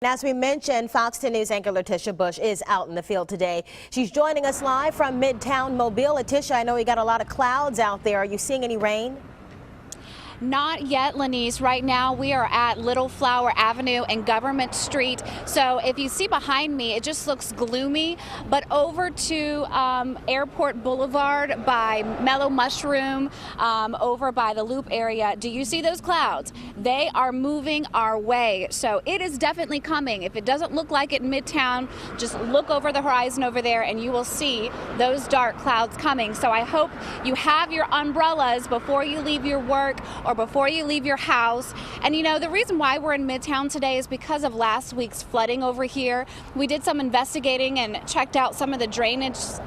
As we mentioned, Fox 10 News anchor Letitia Bush is out in the field today. She's joining us live from Midtown Mobile. Letitia, I know you got a lot of clouds out there. Are you seeing any rain? Not yet, Lenise. Right now we are at Little Flower Avenue and Government Street. So if you see behind me, it just looks gloomy. But over to Airport Boulevard by Mellow Mushroom, over by the Loop area, do you see those clouds? They are moving our way. So it is definitely coming. If it doesn't look like it in Midtown, just look over the horizon over there and you will see those dark clouds coming. So I hope you have your umbrellas before you leave your work or before you leave your house. And you know, the reason why we're in Midtown today is because of last week's flooding over here. We did some investigating and checked out some of the drains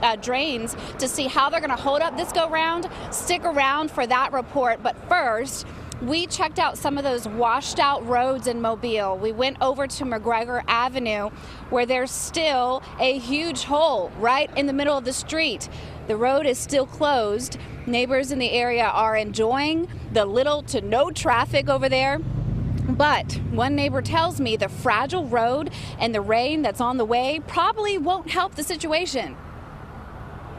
to see how they're going to hold up this go round. Stick around for that report. But first, we checked out some of those washed out roads in Mobile. We went over to McGregor Avenue where there's still a huge hole right in the middle of the street. The road is still closed. Neighbors in the area are enjoying the little to no traffic over there. But one neighbor tells me the fragile road and the rain that's on the way probably won't help the situation.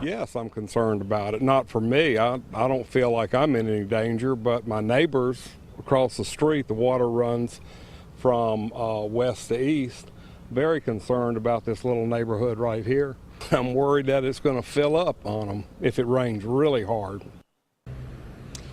Yes, I'm concerned about it. Not for me. I don't feel like I'm in any danger, but my neighbors across the street, the water runs from west to east. Very concerned about this little neighborhood right here. I'm worried that it's going to fill up on them if it rains really hard.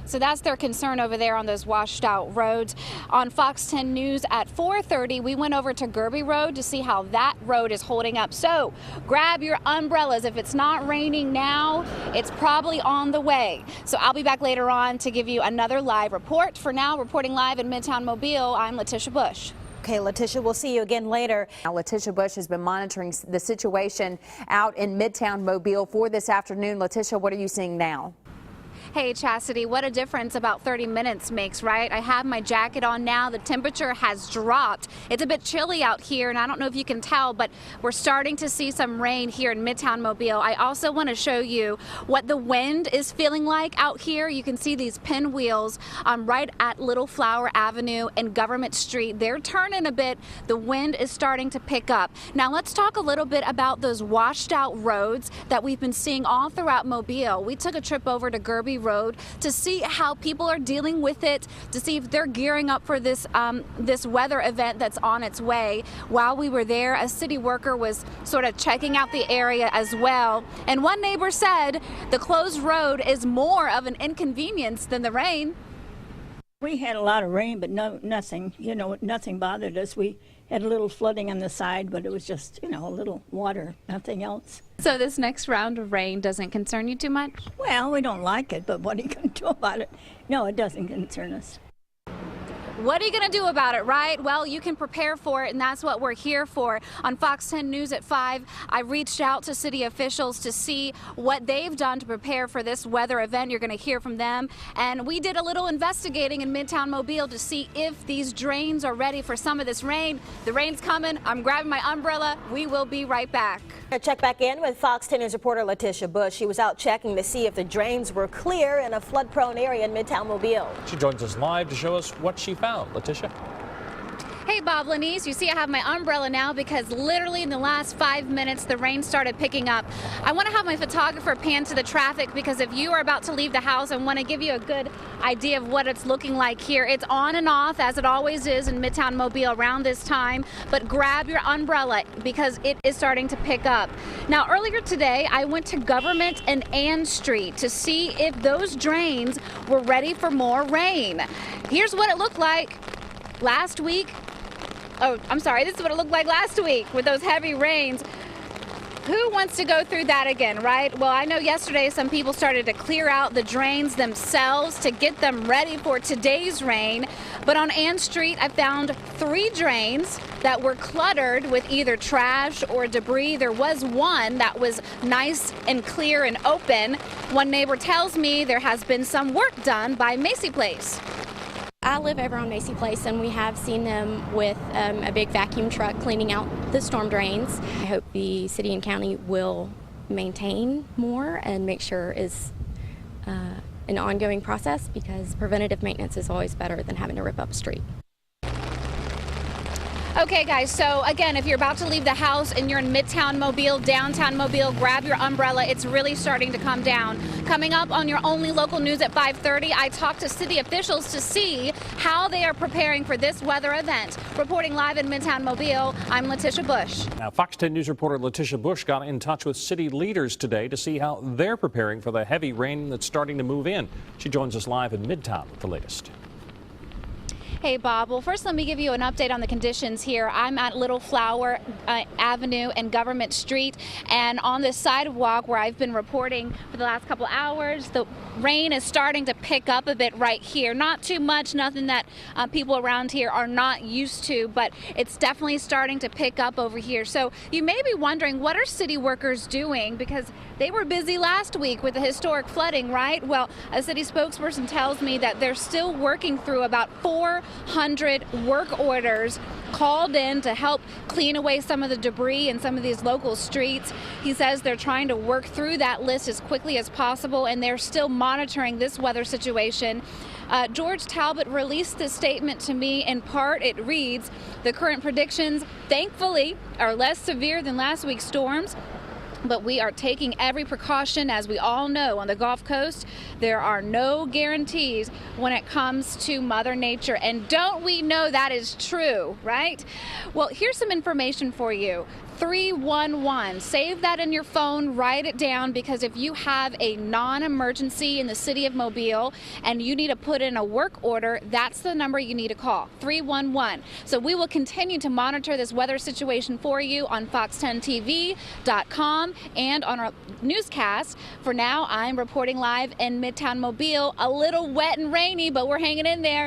So that's their concern over there on those washed out roads. On Fox 10 News at 4:30, we went over to Gerby Road to see how that road is holding up. So grab your umbrellas. If it's not raining now, it's probably on the way. So I'll be back later on to give you another live report. For now, reporting live in Midtown Mobile, I'm Letitia Bush. Okay, Letitia, we'll see you again later. Now, Letitia Bush has been monitoring the situation out in Midtown Mobile for this afternoon. Letitia, what are you seeing now? Hey, Chastity, what a difference about 30 minutes makes, right? I have my jacket on now. The temperature has dropped. It's a bit chilly out here, and I don't know if you can tell, but we're starting to see some rain here in Midtown Mobile. I also want to show you what the wind is feeling like out here. You can see these pinwheels right at Little Flower Avenue and Government Street. They're turning a bit. The wind is starting to pick up. Now, let's talk a little bit about those washed out roads that we've been seeing all throughout Mobile. We took a trip over to Gerby Road to see how people are dealing with it, to see if they're gearing up for this this weather event that's on its way. While we were there, a city worker was sort of checking out the area as well, and one neighbor said the closed road is more of an inconvenience than the rain. We had a lot of rain, but nothing bothered us. We had a little flooding on the side, but it was just, a little water, nothing else. So this next round of rain doesn't concern you too much? Well, we don't like it, but what are you going to do about it? No, it doesn't concern us. What are you going to do about it, right? Well, you can prepare for it, and that's what we're here for. On Fox 10 News at 5, I reached out to city officials to see what they've done to prepare for this weather event. You're going to hear from them. And we did a little investigating in Midtown Mobile to see if these drains are ready for some of this rain. The rain's coming. I'm grabbing my umbrella. We will be right back. Check back in with Fox 10 News reporter Letitia Bush. She was out checking to see if the drains were clear in a flood-prone area in Midtown Mobile. She joins us live to show us what she found. Letitia. Hey, Bob, Lenise, you see I have my umbrella now because literally in the last 5 minutes the rain started picking up. I want to have my photographer pan to the traffic because if you are about to leave the house, I want to give you a good idea of what it's looking like here. It's on and off as it always is in Midtown Mobile around this time, but grab your umbrella because it is starting to pick up. Now, earlier today I went to Government and Ann Street to see if those drains were ready for more rain. Here's what it looked like last week. Oh, I'm sorry, this is what it looked like last week with those heavy rains. Who wants to go through that again, right? Well, I know yesterday some people started to clear out the drains themselves to get them ready for today's rain. But on Ann Street, I found 3 drains that were cluttered with either trash or debris. There was one that was nice and clear and open. One neighbor tells me there has been some work done by Macy Place. I live over on Macy Place, and we have seen them with a big vacuum truck cleaning out the storm drains. I hope the city and county will maintain more and make sure it's an ongoing process because preventative maintenance is always better than having to rip up a street. Okay, guys, so again, if you're about to leave the house and you're in Midtown Mobile, downtown Mobile, grab your umbrella. It's really starting to come down. Coming up on your only local news at 5:30, I talked to city officials to see how they are preparing for this weather event. Reporting live in Midtown Mobile, I'm Letitia Bush. Now, Fox 10 News reporter Letitia Bush got in touch with city leaders today to see how they're preparing for the heavy rain that's starting to move in. She joins us live in Midtown with the latest. Hey, Bob. Well, first, let me give you an update on the conditions here. I'm at Little Flower Avenue and Government Street, and on this sidewalk where I've been reporting for the last couple hours, the rain is starting to pick up a bit right here. Not too much, nothing that people around here are not used to, but it's definitely starting to pick up over here. So you may be wondering, what are city workers doing? Because they were busy last week with the historic flooding, right? Well, a city spokesperson tells me that they're still working through about 400 work orders called in to help clean away some of the debris in some of these local streets. He says they're trying to work through that list as quickly as possible, and they're still monitoring this weather situation. George Talbot released this statement to me. In part, it reads, "The current predictions, thankfully, are less severe than last week's storms, but we are taking every precaution. As we all know, on the Gulf Coast, there are no guarantees when it comes to Mother Nature." And don't we know that is true, right? Well, here's some information for you. 311. Save that in your phone, write it down, because if you have a non-emergency in the city of Mobile and you need to put in a work order, that's the number you need to call, 311. So we will continue to monitor this weather situation for you on fox10tv.com and on our newscast. For now, I'm reporting live in Midtown Mobile. A little wet and rainy, but we're hanging in there.